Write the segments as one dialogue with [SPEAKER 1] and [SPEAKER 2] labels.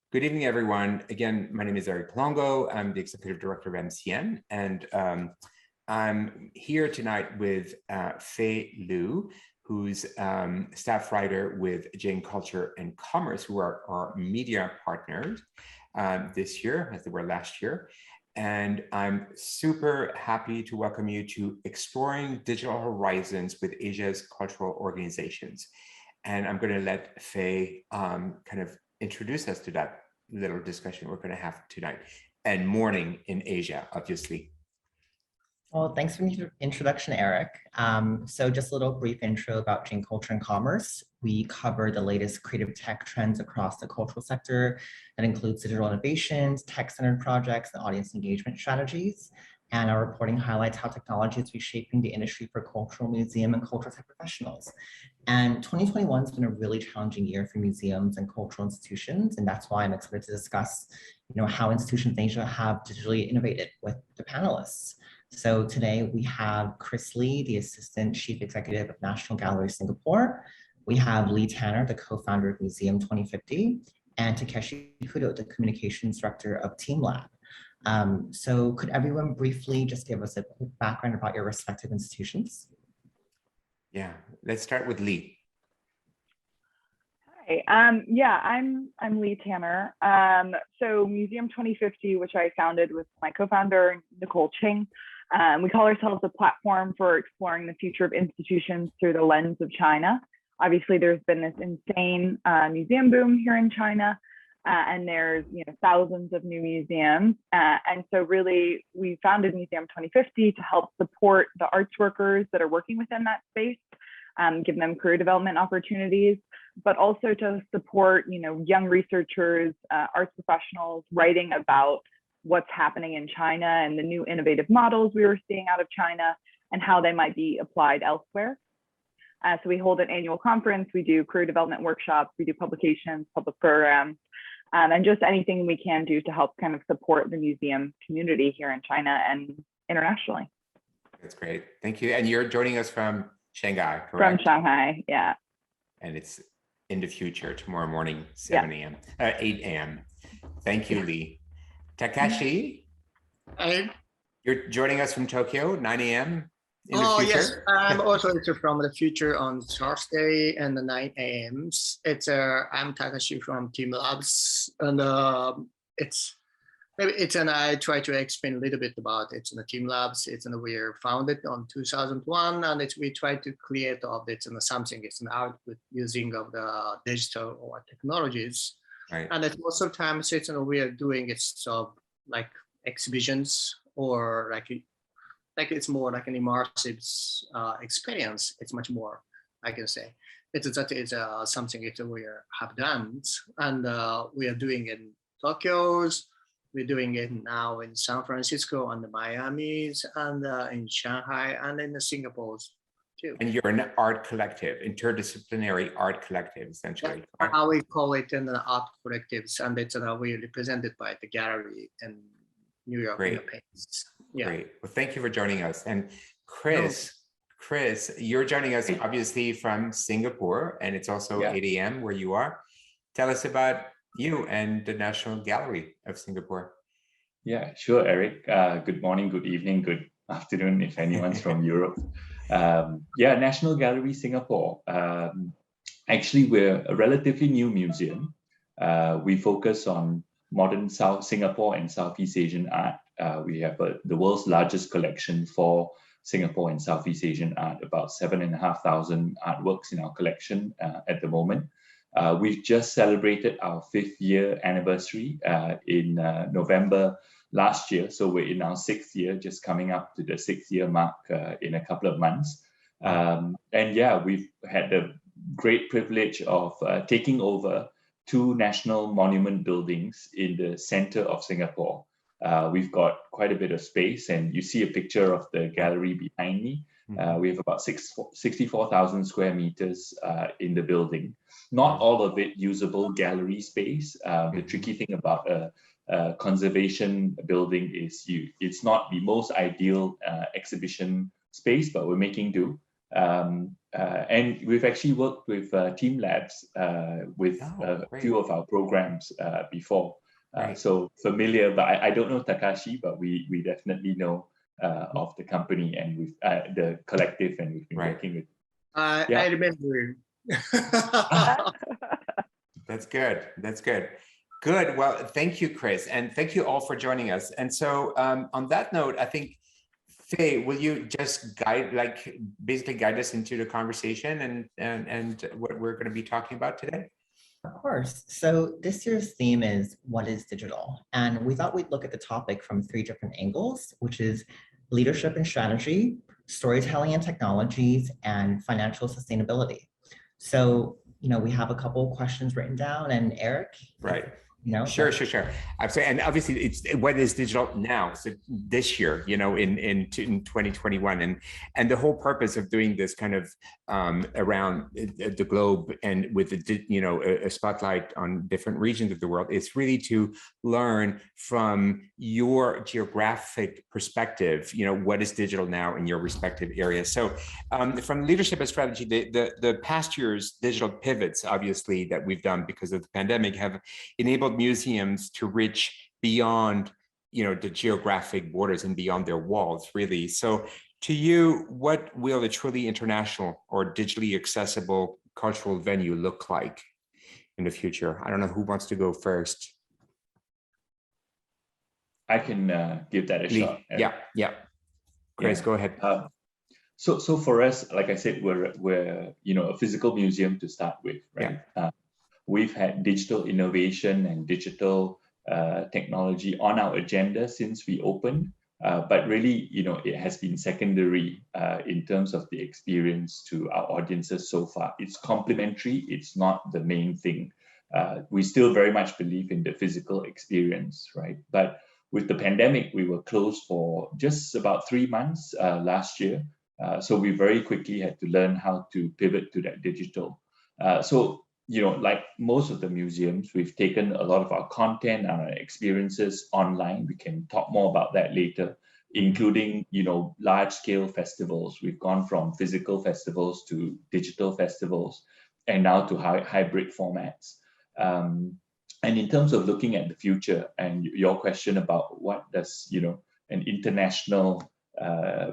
[SPEAKER 1] Good evening, everyone. Again, my name is Eric Longo. I'm the Executive Director of MCN, and I'm here tonight with Fei Lu, who's staff writer with Jing Culture Commerce, who are our media partners this year, as they were last year. And I'm super happy to welcome you to Exploring Digital Horizons with Asia's Cultural Organizations. And I'm going to let Fei kind of introduce us to that little discussion we're going to have tonight and morning in Asia, obviously.
[SPEAKER 2] Well, thanks for the introduction, Eric. So just a little brief intro about Jing Culture and Commerce. We cover the latest creative tech trends across the cultural sector. That includes digital innovations, tech-centered projects, and audience engagement strategies. And our reporting highlights how technology is reshaping the industry for cultural, museum, and cultural tech professionals. And 2021 has been a really challenging year for museums and cultural institutions, and that's why I'm excited to discuss, how institutions in Asia have digitally innovated with the panelists. So today we have Leigh, the Assistant Chief Executive of National Gallery Singapore. We have Leigh Tanner, the co-founder of Museum 2050, and Takashi Kudo, the Communications Director of teamLab. So could everyone briefly just give us a quick background about your respective institutions?
[SPEAKER 1] Yeah, let's start with Leigh.
[SPEAKER 3] Hi, I'm Leigh Tanner. So Museum 2050, which I founded with my co-founder, Nicole Ching, we call ourselves a platform for exploring the future of institutions through the lens of China. Obviously, there's been this insane museum boom here in China. And there's thousands of new museums. And so really, we founded Museum 2050 to help support the arts workers that are working within that space, give them career development opportunities, but also to support young researchers, arts professionals writing about what's happening in China and the new innovative models we were seeing out of China and how they might be applied elsewhere. So we hold an annual conference, we do career development workshops, we do publications, public programs, and just anything we can do to help kind of support the museum community here in China and internationally.
[SPEAKER 1] That's great. Thank you. And you're joining us from Shanghai, correct?
[SPEAKER 3] From Shanghai, yeah.
[SPEAKER 1] And it's in the future, tomorrow morning, 8 a.m. Thank you, Leigh. Takashi,
[SPEAKER 4] Hi.
[SPEAKER 1] You're joining us from Tokyo, 9 a.m. in the future?
[SPEAKER 4] Yes, I'm also from the future on Thursday and the 9 a.m. I'm Takashi from teamLab, and I try to explain a little bit about it. The teamLab, we are founded on 2001, and we try to create something. It's an output using of the digital or technologies,
[SPEAKER 1] right.
[SPEAKER 4] And most of the time, we are doing like exhibitions or like it's more like an immersive experience. It's much more, I can say. It's something we have done, and we are doing it in Tokyo. We're doing it now in San Francisco and the Miami, and in Shanghai and in Singapore too.
[SPEAKER 1] And you're an art collective, interdisciplinary art collective, essentially.
[SPEAKER 4] Yeah, how we call it in the art collectives, and it's we're represented by the gallery in New York.
[SPEAKER 1] Great.
[SPEAKER 4] Yeah.
[SPEAKER 1] Great. Well, thank you for joining us. And Chris, you're joining us obviously from Singapore, and it's also 8 a.m. where you are. Tell us about you and the National Gallery of Singapore.
[SPEAKER 5] Yeah, sure, Eric. Good morning, good evening, good afternoon, if anyone's from Europe. National Gallery Singapore. Actually, we're a relatively new museum. We focus on modern South Singapore and Southeast Asian art. We have the world's largest collection for Singapore and Southeast Asian art, about 7,500 artworks in our collection at the moment. We've just celebrated our 5th year anniversary in November last year. So we're in our 6th year, just coming up to the 6th year mark in a couple of months. We've had the great privilege of taking over 2 national monument buildings in the center of Singapore. We've got quite a bit of space, and you see a picture of the gallery behind me. We have about 64,000 square meters in the building. Not all of it usable gallery space. The tricky thing about a conservation building is it's not the most ideal exhibition space, but we're making do. And we've actually worked with teamLabs with a few of our programs before. So familiar, but I don't know Takashi, but we definitely know of the company and with the collective, and we've been working with.
[SPEAKER 4] I remember.
[SPEAKER 1] That's good. That's good. Good. Well, thank you, Chris, and thank you all for joining us. And so on that note, I think, Fei, will you just basically guide us into the conversation and what we're going to be talking about today?
[SPEAKER 2] Of course. So this year's theme is what is digital? And we thought we'd look at the topic from 3 different angles, which is leadership and strategy, storytelling and technologies, and financial sustainability. So, we have a couple of questions written down, and Eric.
[SPEAKER 1] Right. Sure. I'm saying, and obviously it's what is digital now, so this year, in 2021, and the whole purpose of doing this kind of around the globe and with a spotlight on different regions of the world is really to learn from your geographic perspective, what is digital now in your respective areas. So from leadership and strategy, the past year's digital pivots, obviously, that we've done because of the pandemic have enabled museums to reach beyond, the geographic borders and beyond their walls, really. So to you, what will a truly international or digitally accessible cultural venue look like in the future? I don't know who wants to go first.
[SPEAKER 5] I can give that a
[SPEAKER 1] Leigh.
[SPEAKER 5] shot.
[SPEAKER 1] Yeah. Chris, go ahead.
[SPEAKER 5] So for us, like I said, we're a physical museum to start with, right? Yeah. We've had digital innovation and digital technology on our agenda since we opened, but really, it has been secondary in terms of the experience to our audiences so far. It's complementary, it's not the main thing. We still very much believe in the physical experience, right? But with the pandemic, we were closed for just about 3 months last year. So we very quickly had to learn how to pivot to that digital. Like most of the museums, we've taken a lot of our content and our experiences online. We can talk more about that later, including, large-scale festivals. We've gone from physical festivals to digital festivals, and now to hybrid formats. And in terms of looking at the future, and your question about what does, an international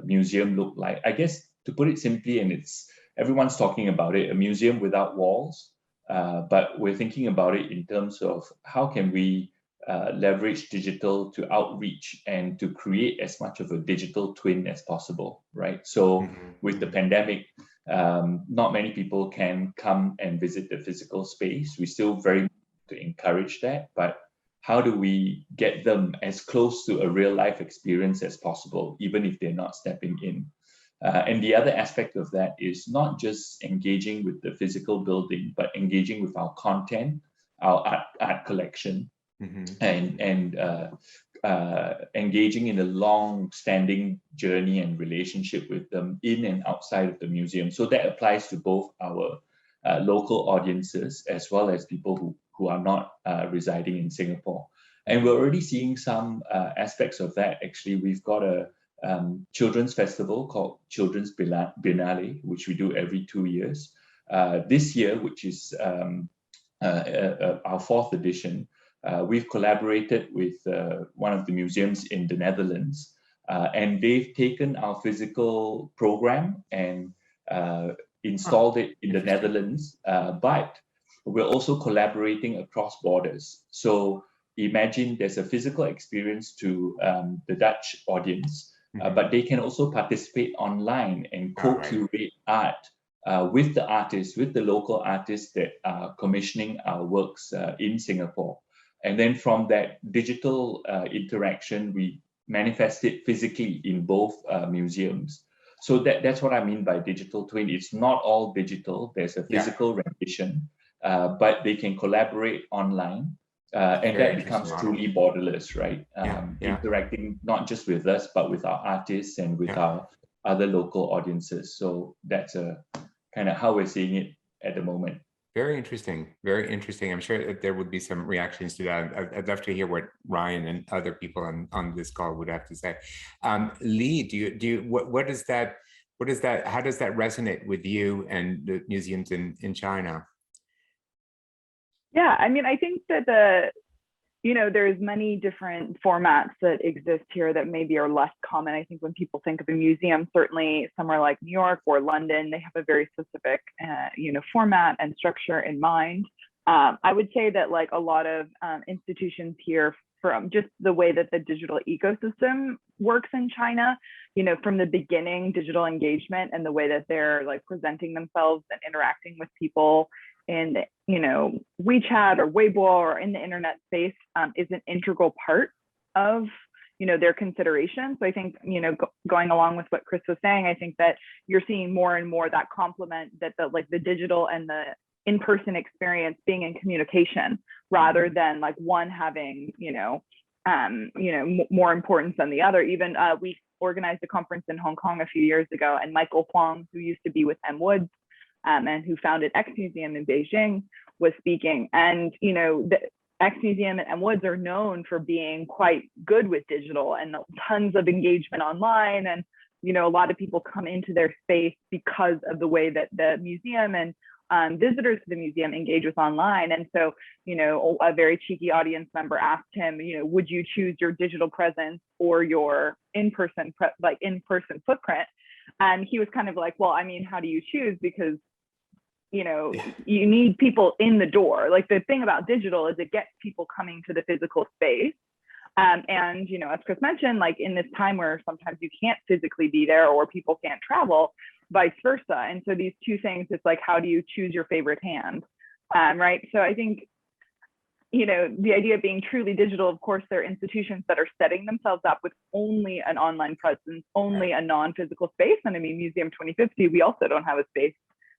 [SPEAKER 5] museum look like? I guess, to put it simply, and everyone's talking about it, a museum without walls. But we're thinking about it in terms of how can we leverage digital to outreach and to create as much of a digital twin as possible, right? So with the pandemic, not many people can come and visit the physical space. We still very much to encourage that, but how do we get them as close to a real life experience as possible, even if they're not stepping in? And the other aspect of that is not just engaging with the physical building, but engaging with our content, our art collection, and engaging in a long-standing journey and relationship with them in and outside of the museum. So that applies to both our local audiences as well as people who are not residing in Singapore. And we're already seeing some aspects of that. Actually, we've got a children's festival called Children's Biennale, which we do every 2 years. This year, which is our 4th edition, we've collaborated with one of the museums in the Netherlands, and they've taken our physical program and installed it in the Netherlands, but we're also collaborating across borders. So imagine there's a physical experience to the Dutch audience, but they can also participate online and co-curate art with the artists, with the local artists that are commissioning our works in Singapore. And then from that digital interaction, we manifest it physically in both museums. So that's what I mean by digital twin. It's not all digital. There's a physical rendition, but they can collaborate online. And that becomes truly borderless, right? Interacting not just with us, but with our artists and with our other local audiences. So that's kind of how we're seeing it at the moment.
[SPEAKER 1] Very interesting. Very interesting. I'm sure that there would be some reactions to that. I'd love to hear what Ryan and other people on this call would have to say. Leigh, what does that What is that? How does that resonate with you and the museums in China?
[SPEAKER 3] Yeah, I mean, I think that there's many different formats that exist here that maybe are less common. I think when people think of a museum, certainly somewhere like New York or London, they have a very specific, format and structure in mind. I would say that like a lot of institutions here, from just the way that the digital ecosystem works in China, from the beginning, digital engagement and the way that they're like presenting themselves and interacting with people in, WeChat or Weibo or in the internet space is an integral part of, their consideration. So I think, going along with what Chris was saying, I think that you're seeing more and more that complement that the digital and the in-person experience being in communication rather than like one having, more importance than the other. Even we organized a conference in Hong Kong a few years ago, and Michael Huang, who used to be with M. Woods and who founded X Museum in Beijing, was speaking. And, the X Museum and M. Woods are known for being quite good with digital and tons of engagement online. And, a lot of people come into their space because of the way that the museum and visitors to the museum engage with online. And so, a very cheeky audience member asked him, would you choose your digital presence or your in-person footprint? And he was kind of like, well, I mean, how do you choose? Because, you need people in the door. Like the thing about digital is it gets people coming to the physical space. And, as Chris mentioned, like in this time where sometimes you can't physically be there or people can't travel, vice versa. And so these two things, it's like, how do you choose your favorite hand? Right. So I think, the idea of being truly digital, of course, there are institutions that are setting themselves up with only an online presence, only a non-physical space. And I mean, Museum 2050, we also don't have a space.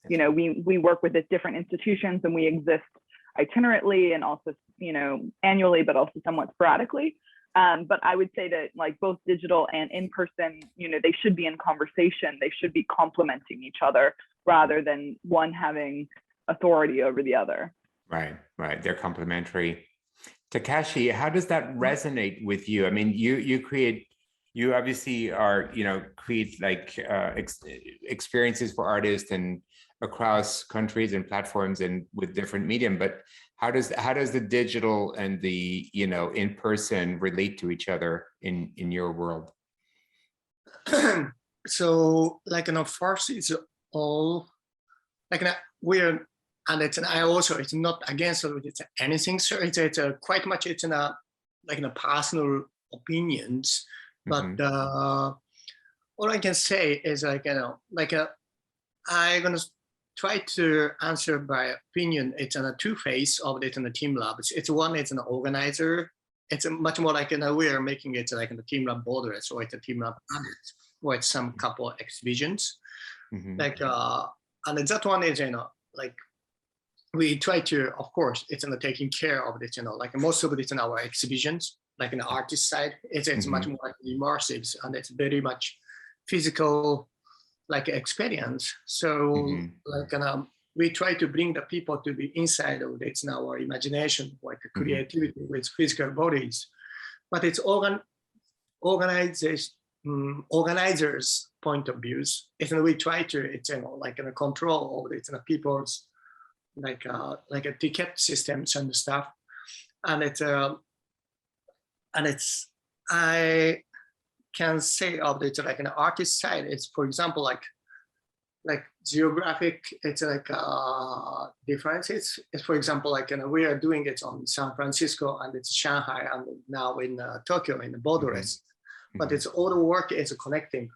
[SPEAKER 3] We work with different institutions and we exist itinerantly and also, annually, but also somewhat sporadically. But I would say that like both digital and in-person, they should be in conversation. They should be complementing each other rather than one having authority over the other.
[SPEAKER 1] Right. They're complementary. Takashi, how does that resonate with you? I mean, you obviously are, create like experiences for artists and across countries and platforms and with different medium, but how does the digital and the in-person relate to each other in your world?
[SPEAKER 4] So like first it's all like we're, and it's not against anything, so it's quite much it's personal opinions, but all I can say is I'm gonna try to answer by opinion. It's a two-phase of it in the teamLab. It's one, it's an organizer. It's much more like we are making it like in the teamLab Moderators, or it's a teamLab Panelists, or it's some couple exhibitions. And that one is like we try to, of course, it's taking care of it. Like most of it in our exhibitions, like in the artist side, it's much more like immersive, and it's very much physical like experience. So we try to bring the people to be inside of it. It's in our imagination, like creativity with physical bodies, but it's organizers' point of views. We try to it's like in a control of it, people's like a ticket systems and stuff, and it's I can say of it like an artist side. It's for example like geographic. It's like differences. It's for example like we are doing it on San Francisco and it's Shanghai and now in Tokyo in the Moderators, but it's all the work is connecting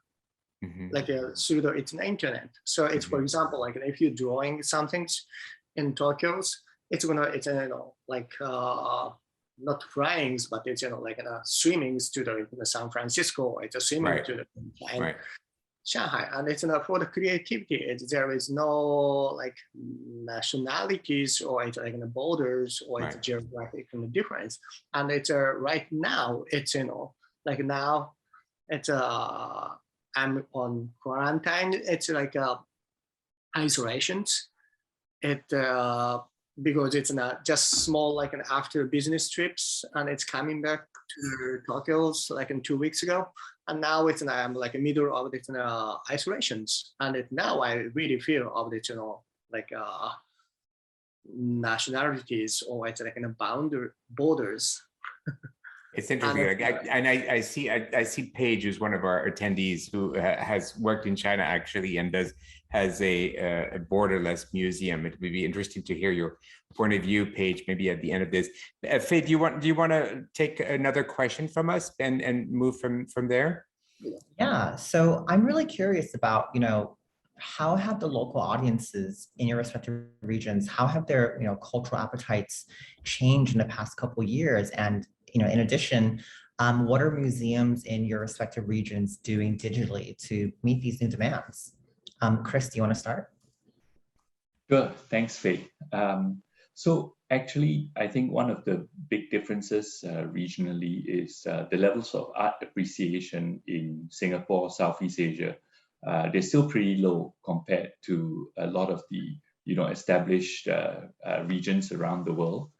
[SPEAKER 4] like through the internet. So it's for example like if you're drawing something in Tokyo's, it's like not flying, but it's like swimming to the San Francisco. It's a swimming to the Shanghai, and it's for the creativity. There is no like nationalities or it's like borders or it's geographic difference. And it's right now it's like now it's I'm on quarantine. It's like isolations. because it's not just small, like an after business trips, and it's coming back to Tokyo like in 2 weeks ago. And now it's I'm like a middle of the isolations. And now I really feel of the, like nationalities, or it's like in a borders.
[SPEAKER 1] It's interesting. I see Paige, who's one of our attendees, who has worked in China actually, and has a borderless museum. It would be interesting to hear your point of view, Paige, maybe at the end of this. Fei, do you want to take another question from us and move from there?
[SPEAKER 2] Yeah. So I'm really curious about, how have the local audiences in your respective regions, how have their, cultural appetites changed in the past couple of years? And, in addition, what are museums in your respective regions doing digitally to meet these new demands? Chris, do you want to start?
[SPEAKER 5] Sure, thanks, Fei. So actually, I think one of the big differences regionally is the levels of art appreciation in Singapore, Southeast Asia. They're still pretty low compared to a lot of the established regions around the world.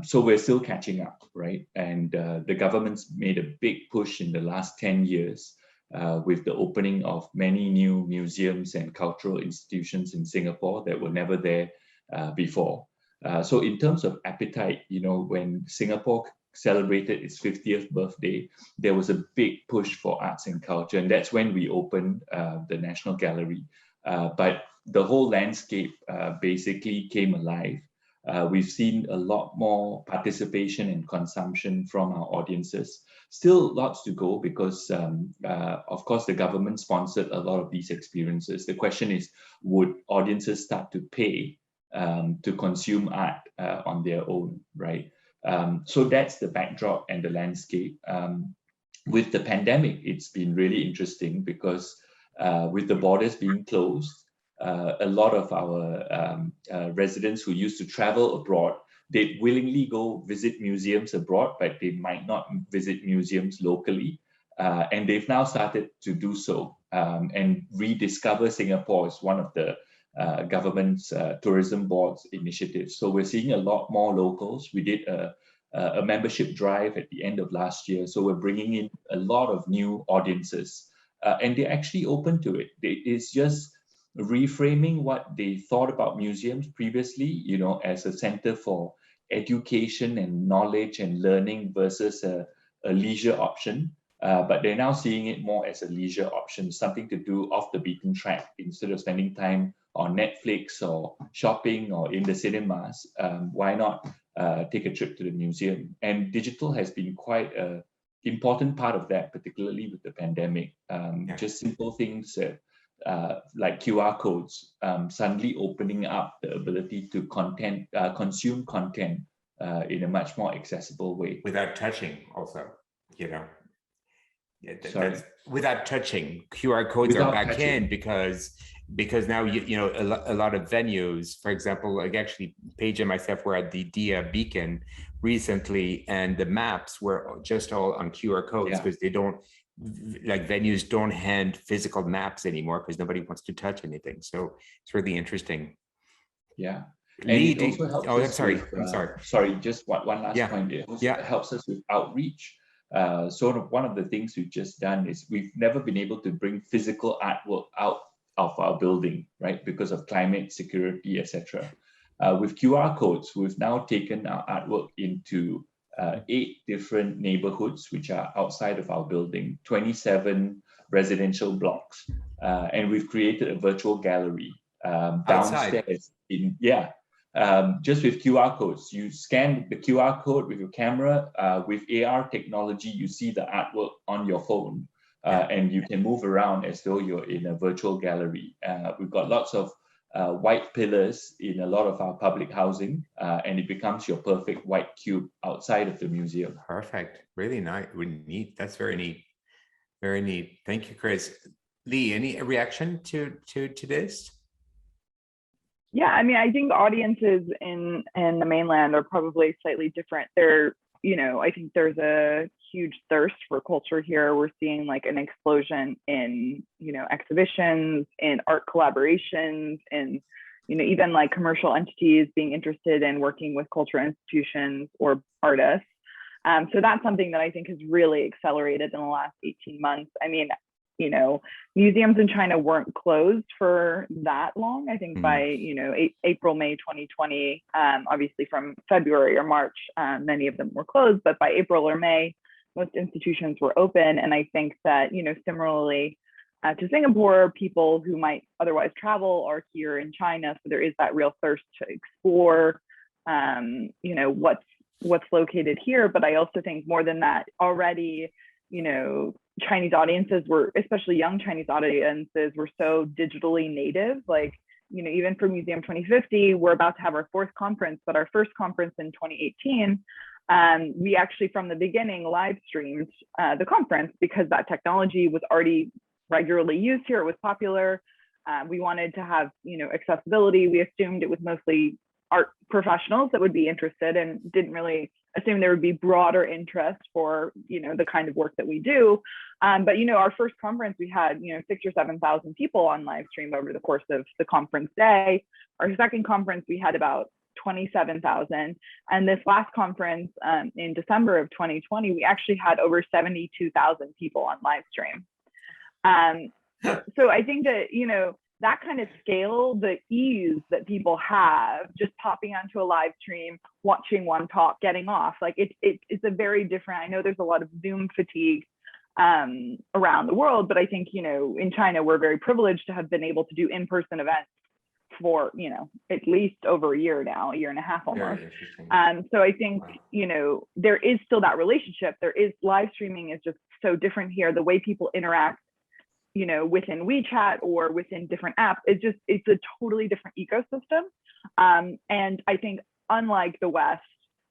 [SPEAKER 5] So we're still catching up, right? And the government's made a big push in the last 10 years with the opening of many new museums and cultural institutions in Singapore that were never there before. So in terms of appetite, when Singapore celebrated its 50th birthday, there was a big push for arts and culture, and that's when we opened the National Gallery. But the whole landscape basically came alive. We've seen a lot more participation and consumption from our audiences. Still lots to go because, of course, the government sponsored a lot of these experiences. The question is, would audiences start to pay to consume art on their own, right? So that's the backdrop and the landscape. With the pandemic, it's been really interesting because with the borders being closed, a lot of our residents who used to travel abroad, they'd willingly go visit museums abroad, but they might not visit museums locally. And they've now started to do so and rediscover Singapore as one of the government's tourism board's initiatives. So we're seeing a lot more locals. We did a membership drive at the end of last year. So we're bringing in a lot of new audiences and they're actually open to it. It's just reframing what they thought about museums previously, as a center for education and knowledge and learning versus a leisure option. But they're now seeing it more as a leisure option, something to do off the beaten track instead of spending time on Netflix or shopping or in the cinemas. Why not take a trip to the museum? And digital has been quite an important part of that, particularly with the pandemic. Just simple things like QR codes suddenly opening up the ability to consume content in a much more accessible way.
[SPEAKER 1] Without touching also, without touching. QR codes are back in because now a lot of venues, for example, like actually Paige and myself were at the Dia Beacon recently, and the maps were just all on QR codes because they don't, like, venues don't hand physical maps anymore because nobody wants to touch anything. So it's really interesting.
[SPEAKER 5] Yeah.
[SPEAKER 1] Leigh,
[SPEAKER 5] I'm sorry. Sorry, just one last point. It also helps us with outreach. Sort of one of the things we've just done is we've never been able to bring physical artwork out of our building, right? Because of climate, security, etc. With QR codes, we've now taken our artwork into 8 different neighborhoods, which are outside of our building, 27 residential blocks. And we've created a virtual gallery downstairs just with QR codes. You scan the QR code with your camera. With AR technology, you see the artwork on your phone and you can move around as though you're in a virtual gallery. We've got lots of white pillars in a lot of our public housing, and it becomes your perfect white cube outside of the museum.
[SPEAKER 1] Perfect. Really nice. Really neat. That's very neat. Very neat. Thank you, Chris. Leigh, any reaction to this?
[SPEAKER 3] Yeah, I mean, I think audiences in the mainland are probably slightly different. I think there's a huge thirst for culture here. We're seeing like an explosion in, exhibitions, in art collaborations, in, even like commercial entities being interested in working with cultural institutions or artists. So that's something that I think has really accelerated in the last 18 months. I mean, museums in China weren't closed for that long. I think by, April, May 2020, obviously from February or March, many of them were closed, but by April or May, most institutions were open. And I think that, similarly to Singapore, people who might otherwise travel are here in China. So there is that real thirst to explore, what's located here. But I also think more than that, already, Chinese audiences were, especially young Chinese audiences, were so digitally native. Like, even for Museum 2050, we're about to have our 4th conference, but our first conference in 2018, we actually from the beginning live streamed the conference because that technology was already regularly used here. It was popular. We wanted to have, accessibility. We assumed it was mostly art professionals that would be interested and didn't really assume there would be broader interest for, the kind of work that we do. But, our first conference, we had, 6,000 or 7,000 people on live stream over the course of the conference day. Our second conference, we had about 27,000. And this last conference in December of 2020, we actually had over 72,000 people on live stream. So I think that, that kind of scale, the ease that people have just popping onto a live stream, watching one talk, getting off, like it's a very different, I know there's a lot of Zoom fatigue around the world, but I think, in China, we're very privileged to have been able to do in-person events for, at least over a year now, a year and a half almost. So I think, there is still that relationship. There is live streaming is just so different here. The way people interact, within WeChat or within different apps, it's a totally different ecosystem. And I think unlike the West,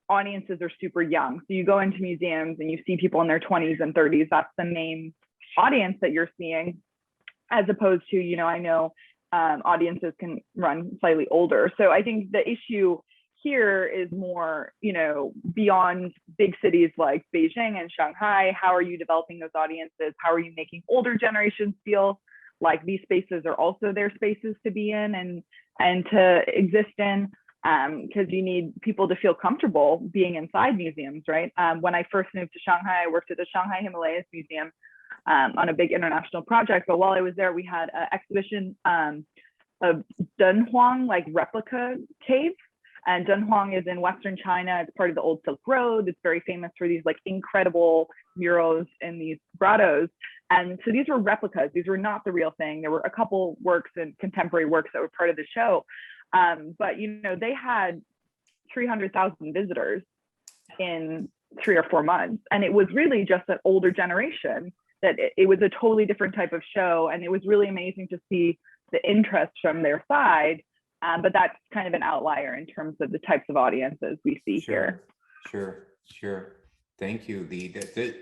[SPEAKER 3] audiences are super young. So you go into museums and you see people in their 20s and 30s. That's the main audience that you're seeing, as opposed to, I know audiences can run slightly older. So I think the issue here is more, beyond big cities like Beijing and Shanghai. How are you developing those audiences? How are you making older generations feel like these spaces are also their spaces to be in and to exist in? Because you need people to feel comfortable being inside museums, right? When I first moved to Shanghai, I worked at the Shanghai Himalayas Museum on a big international project. But while I was there, we had an exhibition of Dunhuang, like replica caves. And Dunhuang is in Western China. It's part of the Old Silk Road. It's very famous for these like incredible murals in these grottos. And so these were replicas. These were not the real thing. There were a couple works and contemporary works that were part of the show. But, they had 300,000 visitors in 3 or 4 months. And it was really just an older generation that it was a totally different type of show. And it was really amazing to see the interest from their side. But that's kind of an outlier in terms of the types of audiences we see here.
[SPEAKER 1] Sure. Thank you, Leigh.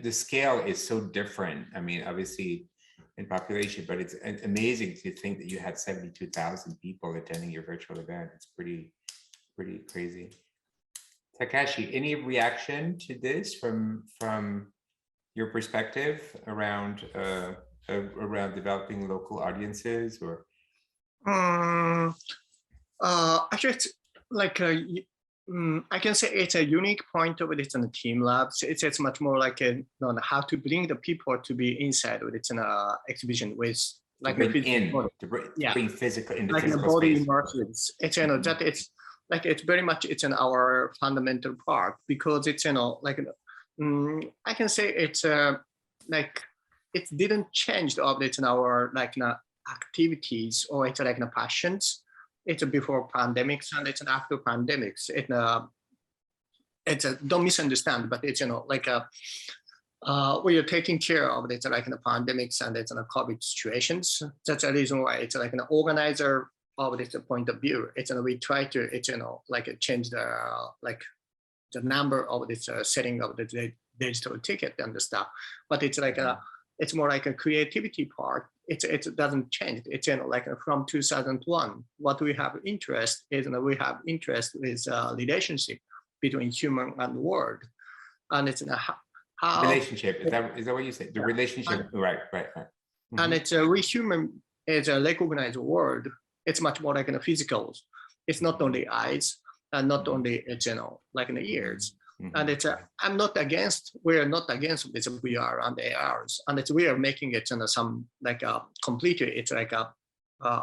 [SPEAKER 1] The scale is so different. I mean, obviously in population, but it's amazing to think that you had 72,000 people attending your virtual event. It's pretty crazy. Takashi, any reaction to this from your perspective around developing local audiences or?
[SPEAKER 4] Actually, it's like I can say it's a unique point of it in the teamLab. So it's much more like how to bring the people to be inside with it's an exhibition with like
[SPEAKER 1] to bring physical into
[SPEAKER 4] like
[SPEAKER 1] physical
[SPEAKER 4] the body
[SPEAKER 1] space.
[SPEAKER 4] immersives. It's that it's like it's very much it's in our fundamental part because it's like I can say it's like it didn't change the objects in our like activities or it's like passions. It's before pandemics and it's after pandemics. It's don't misunderstand, but it's like we are taking care of it like in the pandemics and it's in a COVID situations. That's a reason why it's like an organizer of this point of view. It's we try to it's like change the like the number of this setting of the digital ticket and the stuff, but it's like it's more like a creativity part. It doesn't change. It's like from 2001. What we have interest is we have interest with relationship between human and world, and it's how
[SPEAKER 1] relationship is that what you said? The relationship, right.
[SPEAKER 4] And it's we human is a recognized word it's much more like in the physical. It's not only eyes and not only like in the ears. And it's I'm not against. We're not against this VR and ARs, and we are making it some like a completely. It's like a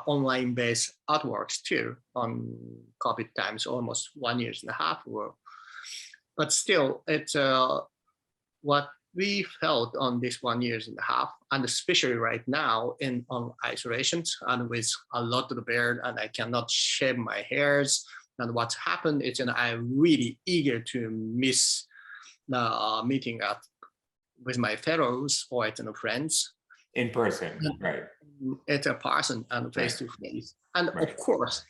[SPEAKER 4] online based artworks too on COVID times, almost 1.5 years. But still, it's what we felt on this 1.5 years, and especially right now on isolations and with a lot of the beard, and I cannot shave my hairs. And what's happened is, I'm really eager to miss the meeting up with my fellows or friends
[SPEAKER 1] in person, right?
[SPEAKER 4] It's a person and face to face, and
[SPEAKER 1] right.
[SPEAKER 4] Of course,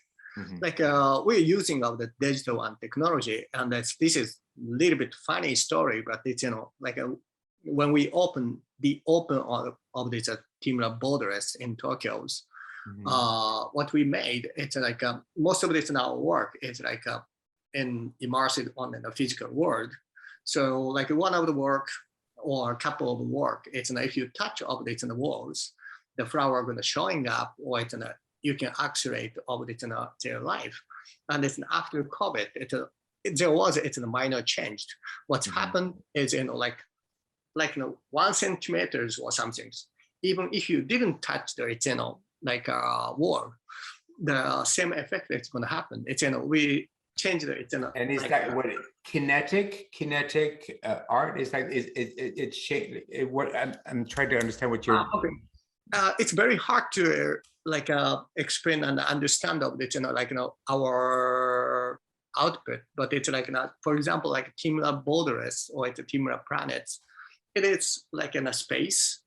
[SPEAKER 4] like we're using of the digital and technology, and this is a little bit funny story, but it's like when we open of this teamLab Moderators in Tokyo. What we made, it's like most of this in our work is like immersive on in the physical world. So like one of the work or a couple of the work, it's if you touch of this in the walls, the flower going to showing up, or it's you can accelerate of it in their life. And it's after COVID, it's a minor change. What's happened is like 1 centimeters or something. Even if you didn't touch the like a wall, the same effect is going to happen. It's we change it.
[SPEAKER 1] And is like, that what kinetic art is like? It's what I'm trying to understand what you're.
[SPEAKER 4] Okay. It's very hard to like explain and understand of it. Like our output, but it's like for example, like teamLab Moderators or it's a teamLab Planets. It is like in a space.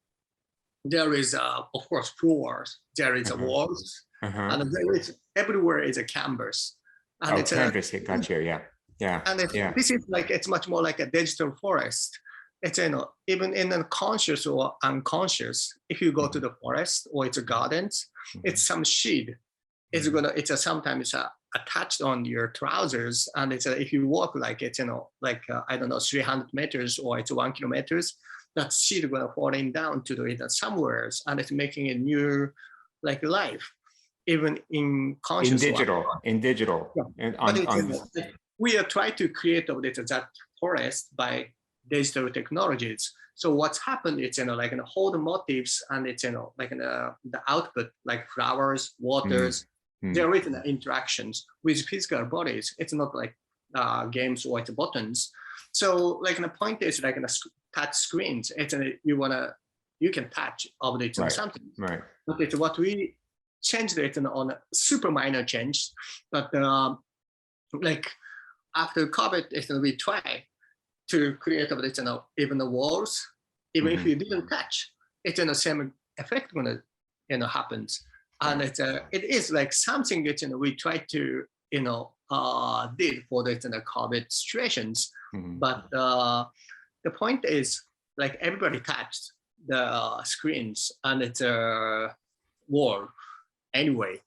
[SPEAKER 4] There is, of course, floors. There is walls, and there is everywhere is a canvas. And it's
[SPEAKER 1] canvas. Got you. Yeah.
[SPEAKER 4] And this is like it's much more like a digital forest. It's even in unconscious or unconscious. If you go to the forest or it's a gardens, it's some shade. It's sometimes attached on your trousers, and it's if you walk like it's like I don't know 300 meters or it's 1 kilometer. That seed going to falling down to the somewhere, and it's making a new like life, even in conscious.
[SPEAKER 1] In digital.
[SPEAKER 4] Yeah. We are trying to create that forest by digital technologies. So what's happened? It's like hold the motifs, and it's like the output like flowers, waters. There is interactions with physical bodies. It's not like games or it's buttons. So like the point is like touch screens. It's you can touch of it something.
[SPEAKER 1] Right.
[SPEAKER 4] But it's what we changed it on a super minor change. But like after COVID, we try to create of it even the walls. Even if you didn't touch, it's in the same effect when it happens. And it is like something that we try to did for the COVID situations. But the point is like everybody touched the screens and it's a wall anyway,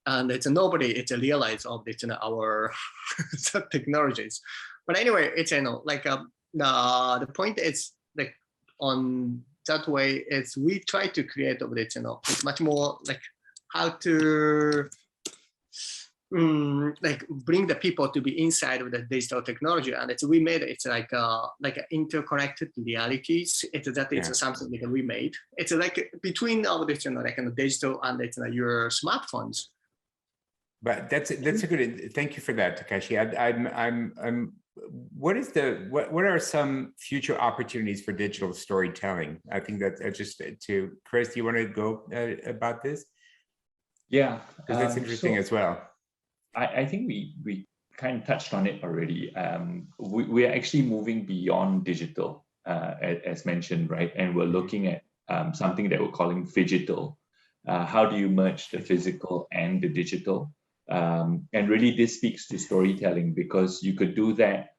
[SPEAKER 4] and it's nobody realized of it our technologies. But anyway, it's like the point is like on that way is we try to create of it it's much more like how to like bring the people to be inside of the digital technology, and we made it's like interconnected realities. It's something that we made. It's like between all this like digital and it's your smartphones.
[SPEAKER 1] But that's a good. Thank you for that, Takashi. I'm. What are some future opportunities for digital storytelling? I think that's just to Chris. Do you want to go about this?
[SPEAKER 5] Yeah,
[SPEAKER 1] because that's interesting as well.
[SPEAKER 5] I think we kind of touched on it already. We are actually moving beyond digital, as mentioned, right? And we're looking at something that we're calling phygital. How do you merge the physical and the digital? And really this speaks to storytelling, because you could do that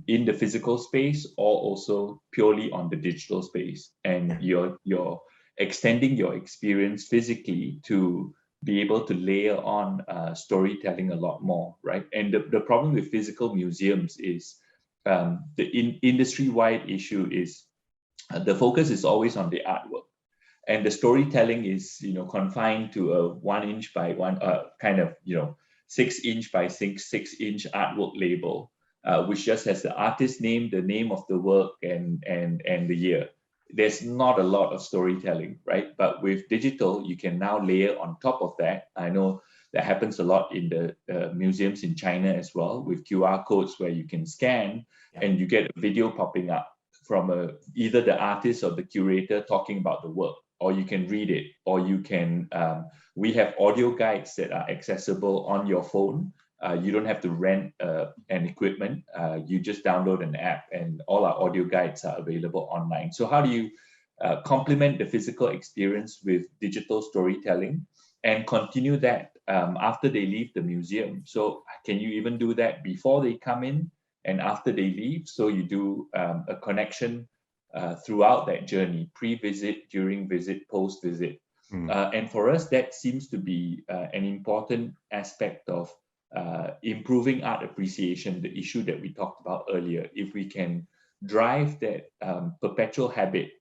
[SPEAKER 5] in the physical space or also purely on the digital space. And you're extending your experience physically to be able to layer on storytelling a lot more, right? And the problem with physical museums is the industry-wide issue is the focus is always on the artwork. and the storytelling is, confined to a 1 inch by 1 kind of, 6 inch by 6 inch artwork label, which just has the artist name, the name of the work, and the year. There's not a lot of storytelling, right? But with digital, you can now layer on top of that. I know that happens a lot in the museums in China as well, with QR codes where you can scan and you get a video popping up from either the artist or the curator talking about the work, or you can read it, or you can, we have audio guides that are accessible on your phone. You don't have to rent an equipment. You just download an app, and all our audio guides are available online. So how do you complement the physical experience with digital storytelling and continue that after they leave the museum? So can you even do that before they come in and after they leave? So you do a connection throughout that journey, pre-visit, during visit, post-visit. And for us, that seems to be an important aspect of improving art appreciation, the issue that we talked about earlier. If we can drive that perpetual habit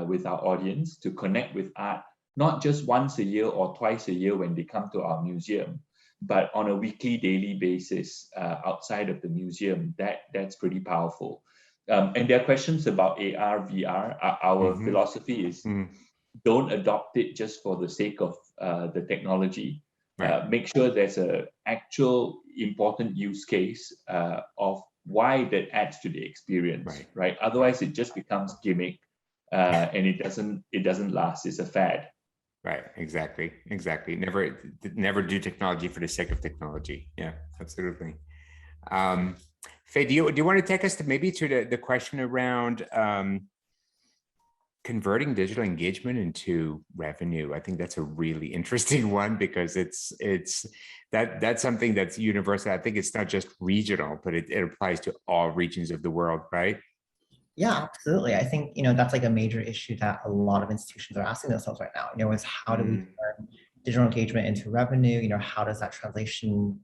[SPEAKER 5] with our audience to connect with art, not just once a year or twice a year when they come to our museum, but on a weekly, daily basis outside of the museum, that's pretty powerful. And there are questions about AR, VR. Our philosophy is don't adopt it just for the sake of the technology. Make sure there's an actual important use case of why that adds to the experience, right? Otherwise, it just becomes gimmick, and it doesn't last. It's a fad.
[SPEAKER 1] Right. Exactly. Never do technology for the sake of technology. Yeah, absolutely. Fei, do you want to take us to maybe to the question around converting digital engagement into revenue? I think that's a really interesting one, because that's something that's universal. I think it's not just regional, but it applies to all regions of the world, right?
[SPEAKER 2] Yeah, absolutely. I think, that's like a major issue that a lot of institutions are asking themselves right now, is how do we turn digital engagement into revenue? How does that translation,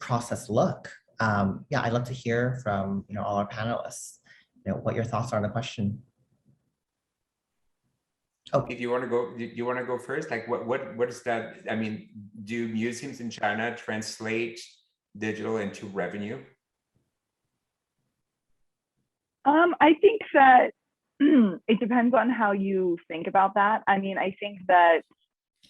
[SPEAKER 2] process look? Yeah, I'd love to hear from, all our panelists, what your thoughts are on the question.
[SPEAKER 1] Oh, if you want to go first? Like what is that? I mean, do museums in China translate digital into revenue?
[SPEAKER 3] I think that it depends on how you think about that. I mean, I think that,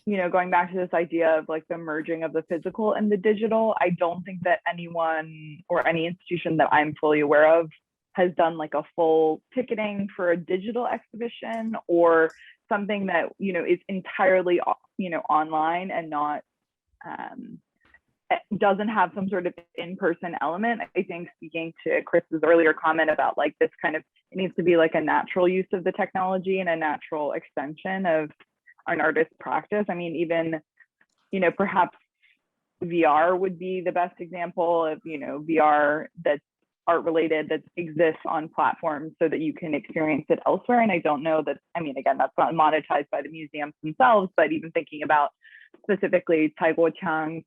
[SPEAKER 3] going back to this idea of like the merging of the physical and the digital, I don't think that anyone or any institution that I'm fully aware of has done like a full ticketing for a digital exhibition, or something that, is entirely, online and not, doesn't have some sort of in-person element. I think, speaking to Chris's earlier comment about like this kind of, it needs to be like a natural use of the technology and a natural extension of an artist's practice. I mean, even, perhaps VR would be the best example of, VR that's art related, that exists on platforms so that you can experience it elsewhere. And I don't know that, I mean, again, that's not monetized by the museums themselves, but even thinking about specifically Tai Guoqiang's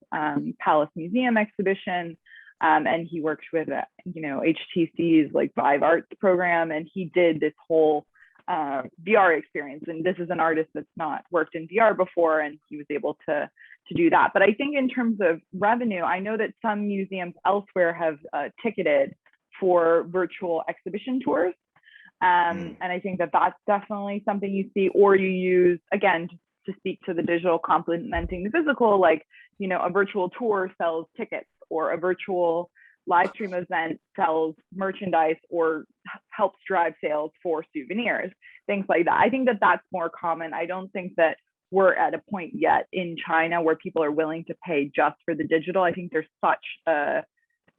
[SPEAKER 3] Palace Museum exhibition, and he worked with, HTC's like Vive Arts program, and he did this whole VR experience. And this is an artist that's not worked in VR before, and he was able to do that. But I think in terms of revenue, I know that some museums elsewhere have ticketed for virtual exhibition tours. And I think that that's definitely something you see, or you use, again, to speak to the digital complementing the physical, like, a virtual tour sells tickets, or a virtual live stream event sells merchandise or helps drive sales for souvenirs, things like that. I think that that's more common. I don't think that we're at a point yet in China where people are willing to pay just for the digital. I think there's such a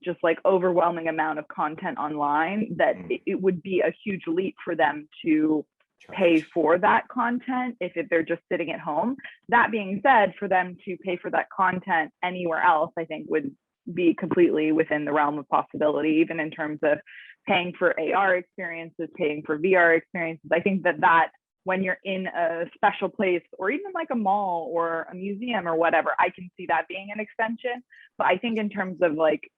[SPEAKER 3] just like overwhelming amount of content online that it would be a huge leap for them to pay for that content if they're just sitting at home. That being said, for them to pay for that content anywhere else, I think would be completely within the realm of possibility, even in terms of paying for AR experiences, paying for VR experiences. I think that when you're in a special place, or even like a mall or a museum or whatever, I can see that being an extension. But I think in terms of like,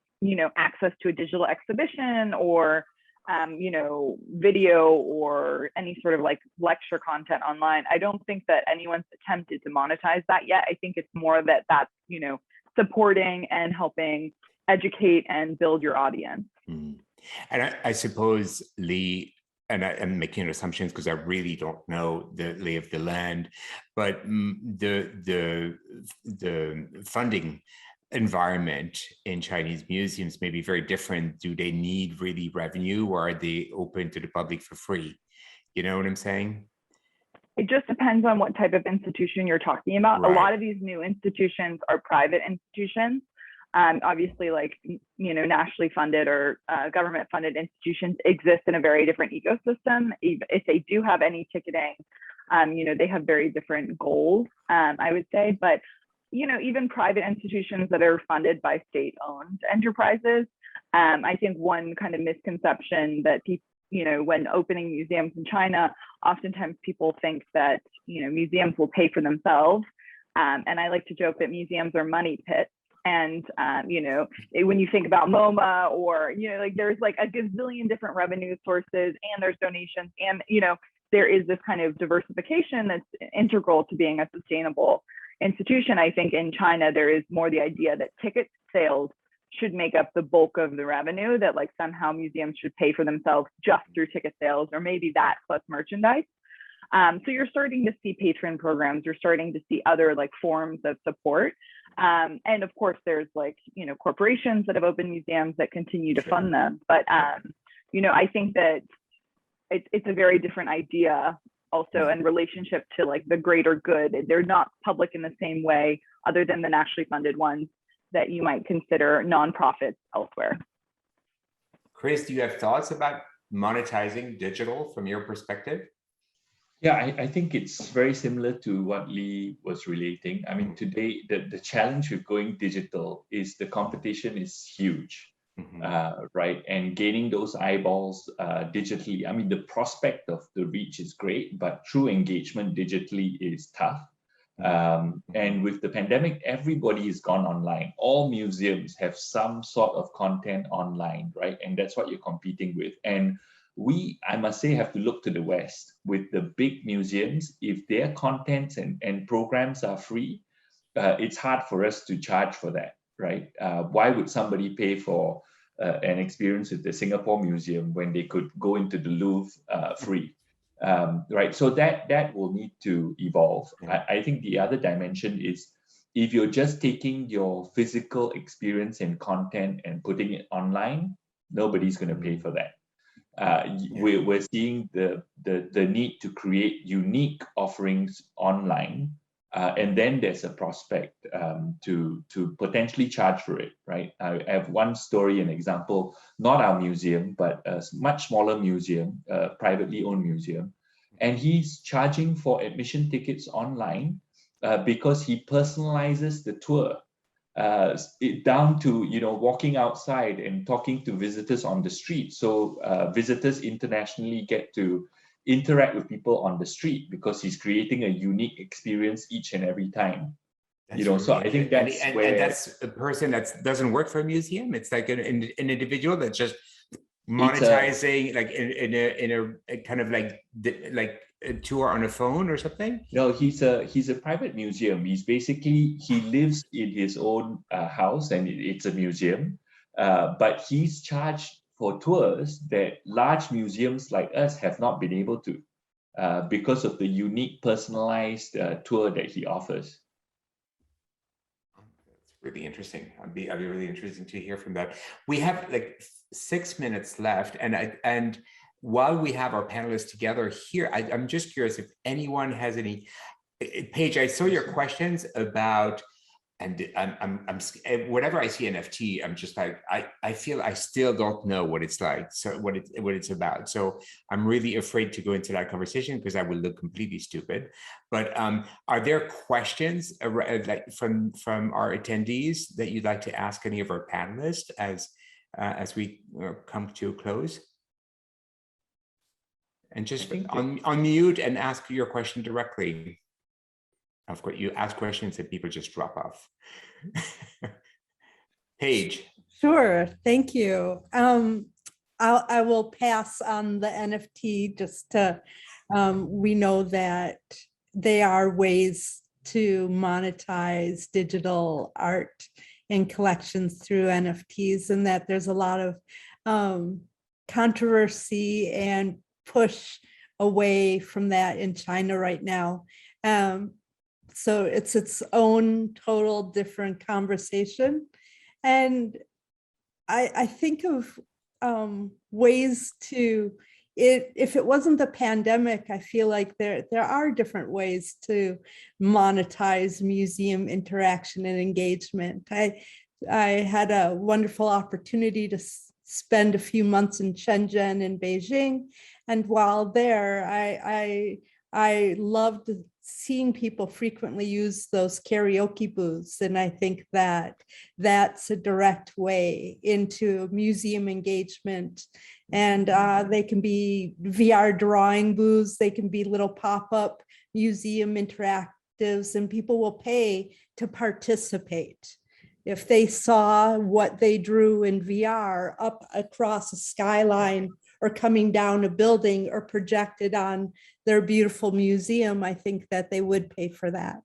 [SPEAKER 3] access to a digital exhibition or video or any sort of like lecture content online. I don't think that anyone's attempted to monetize that yet. I think it's more that that's, supporting and helping educate and build your audience.
[SPEAKER 1] And I suppose, Leigh, and I'm making assumptions because I really don't know the lay of the land, but the funding environment in Chinese museums may be very different. Do they need really revenue, or are they open to the public for free? You know what I'm saying?
[SPEAKER 3] It just depends on what type of institution you're talking about.
[SPEAKER 1] Right.
[SPEAKER 3] A lot of these new institutions are private institutions. Obviously, like, nationally funded or government funded institutions exist in a very different ecosystem. If they do have any ticketing, they have very different goals, I would say. But, even private institutions that are funded by state-owned enterprises, I think one kind of misconception that people, when opening museums in China, oftentimes people think that, museums will pay for themselves. And I like to joke that museums are money pits. And, when you think about MoMA or, there's like a gazillion different revenue sources, and there's donations, and, there is this kind of diversification that's integral to being a sustainable institution. I think in China, there is more the idea that ticket sales should make up the bulk of the revenue, that like somehow museums should pay for themselves just through ticket sales, or maybe that plus merchandise. So you're starting to see patron programs, you're starting to see other like forms of support. And of course, there's like, corporations that have opened museums that continue to fund them. But, I think that it's a very different idea also in relationship to like the greater good. They're not public in the same way, other than the nationally funded ones that you might consider nonprofits elsewhere.
[SPEAKER 1] Chris, do you have thoughts about monetizing digital from your perspective?
[SPEAKER 5] Yeah, I think it's very similar to what Leigh was relating. I mean, today, the challenge with going digital is the competition is huge, right? And gaining those eyeballs digitally, I mean, the prospect of the reach is great, but true engagement digitally is tough. And with the pandemic, everybody has gone online. All museums have some sort of content online, right? And that's what you're competing with. And we, I must say, have to look to the West with the big museums. If their contents and programs are free, it's hard for us to charge for that, right? Why would somebody pay for an experience with the Singapore Museum when they could go into the Louvre free? Right, so that will need to evolve. I think the other dimension is, if you're just taking your physical experience and content and putting it online, nobody's going to pay for that. We're seeing the need to create unique offerings online, and then there's a prospect to potentially charge for it, right? I have one story, an example, not our museum, but a much smaller museum, a privately owned museum, and he's charging for admission tickets online because he personalizes the tour. Down to walking outside and talking to visitors on the street, so visitors internationally get to interact with people on the street because he's creating a unique experience each and every time. So I think that's where,
[SPEAKER 1] and that's a person that doesn't work for a museum. It's like an individual that's just monetizing, like in a kind of like a tour on a phone or something.
[SPEAKER 5] No, he's a private museum. He lives in his own house, and it's a museum, but he's charged for tours that large museums like us have not been able to, because of the unique personalized tour that he offers.
[SPEAKER 1] That's really interesting. I'd be really interested to hear from that. We have like 6 minutes left, and while we have our panelists together here, I'm just curious if anyone has any. Paige, I saw your questions about, and I'm whenever I see NFT, I'm just like, I feel I still don't know what it's like, so what it's about. So I'm really afraid to go into that conversation because I will look completely stupid. But are there questions like from our attendees that you'd like to ask any of our panelists as we come to a close? And just unmute and ask your question directly. Of course, you ask questions and people just drop off. Paige.
[SPEAKER 6] Sure, thank you. I will pass on the NFT just to, we know that they are ways to monetize digital art and collections through NFTs, and that there's a lot of controversy and push away from that in China right now. So it's its own total different conversation. And I think of ways to, if it wasn't the pandemic, I feel like there are different ways to monetize museum interaction and engagement. I had a wonderful opportunity to spend a few months in Shenzhen and Beijing, and while there, I loved seeing people frequently use those karaoke booths. And I think that that's a direct way into museum engagement. And they can be VR drawing booths, they can be little pop-up museum interactives, and people will pay to participate. If they saw what they drew in VR up across a skyline or coming down a building or projected on their beautiful museum, I think that they would pay for that.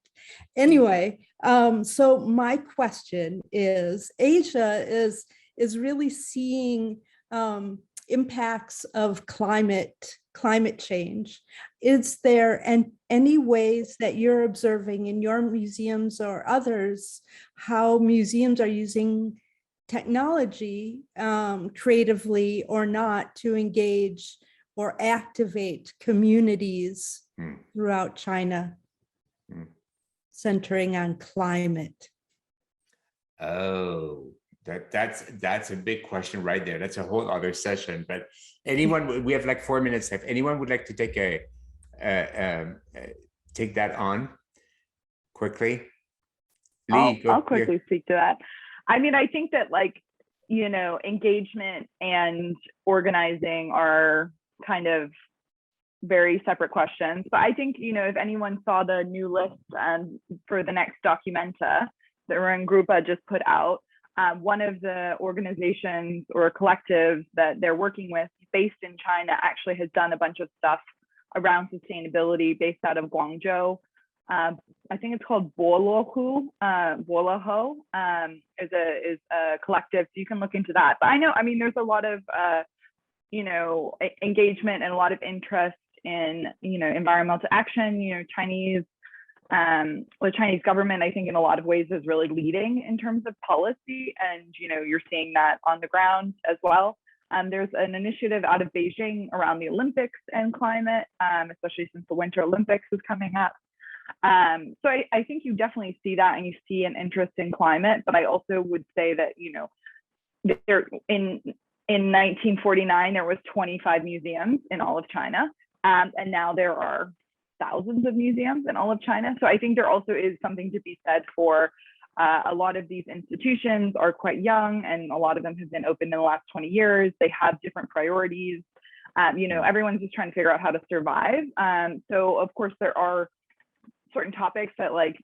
[SPEAKER 6] Anyway, so my question is, Asia is really seeing impacts of climate change. Is there any ways that you're observing in your museums or others how museums are using technology creatively or not to engage or activate communities throughout China, centering on climate?
[SPEAKER 1] Oh, that's a big question right there. That's a whole other session. But anyone, we have like 4 minutes left. Anyone would like to take take that on quickly? Leigh,
[SPEAKER 3] I'll quickly speak to that. I mean, I think that, like, you know, engagement and organizing are kind of very separate questions. But I think, you know, if anyone saw the new list for the next Documenta that Ruan Grupa just put out, one of the organizations or collectives that they're working with based in China actually has done a bunch of stuff around sustainability based out of Guangzhou. I think it's called Bolohu, is a collective, so you can look into that. But I mean, there's a lot of, you know, engagement and a lot of interest in, you know, environmental action. You know, the Chinese government, I think in a lot of ways is really leading in terms of policy, and, you know, you're seeing that on the ground as well. There's an initiative out of Beijing around the Olympics and climate, especially since the Winter Olympics is coming up. So I think you definitely see that, and you see an interest in climate. But I also would say that, you know, there in 1949 there was 25 museums in all of China, and now there are thousands of museums in all of China. So I think there also is something to be said for a lot of these institutions are quite young, and a lot of them have been open in the last 20 years. They have different priorities. You know, everyone's just trying to figure out how to survive. So of course there are certain topics that like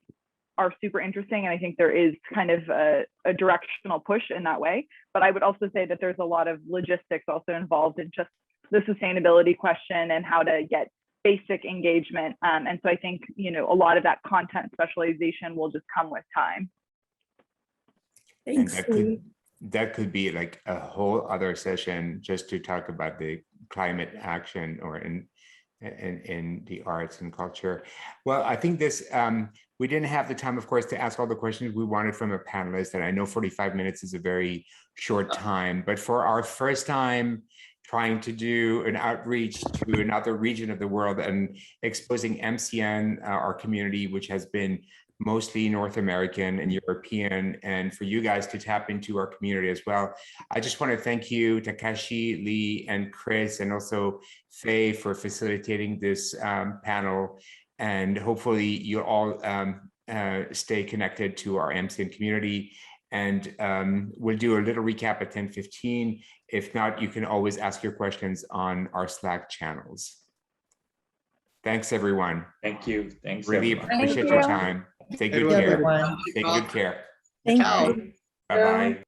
[SPEAKER 3] are super interesting, and I think there is kind of a directional push in that way. But I would also say that there's a lot of logistics also involved in just the sustainability question and how to get basic engagement. And so I think, you know, a lot of that content specialization will just come with time.
[SPEAKER 6] Thanks.
[SPEAKER 1] That could be like a whole other session just to talk about the climate action or in the arts and culture. Well, I think this, we didn't have the time, of course, to ask all the questions we wanted from a panelist, and I know 45 minutes is a very short time, but for our first time trying to do an outreach to another region of the world and exposing MCN, our community, which has been mostly North American and European, and for you guys to tap into our community as well. I just want to thank you, Takashi, Leigh, and Chris, and also Fei for facilitating this panel. And hopefully you'll all stay connected to our MCN community. And we'll do a little recap at 10:15. If not, you can always ask your questions on our Slack channels. Thanks, everyone.
[SPEAKER 5] Thank you. Thanks.
[SPEAKER 1] Really
[SPEAKER 5] everyone.
[SPEAKER 1] appreciate your time. Take good care.
[SPEAKER 2] Everyone.
[SPEAKER 1] Take good care.
[SPEAKER 6] Thank
[SPEAKER 4] Ciao.
[SPEAKER 6] you.
[SPEAKER 1] Bye-bye.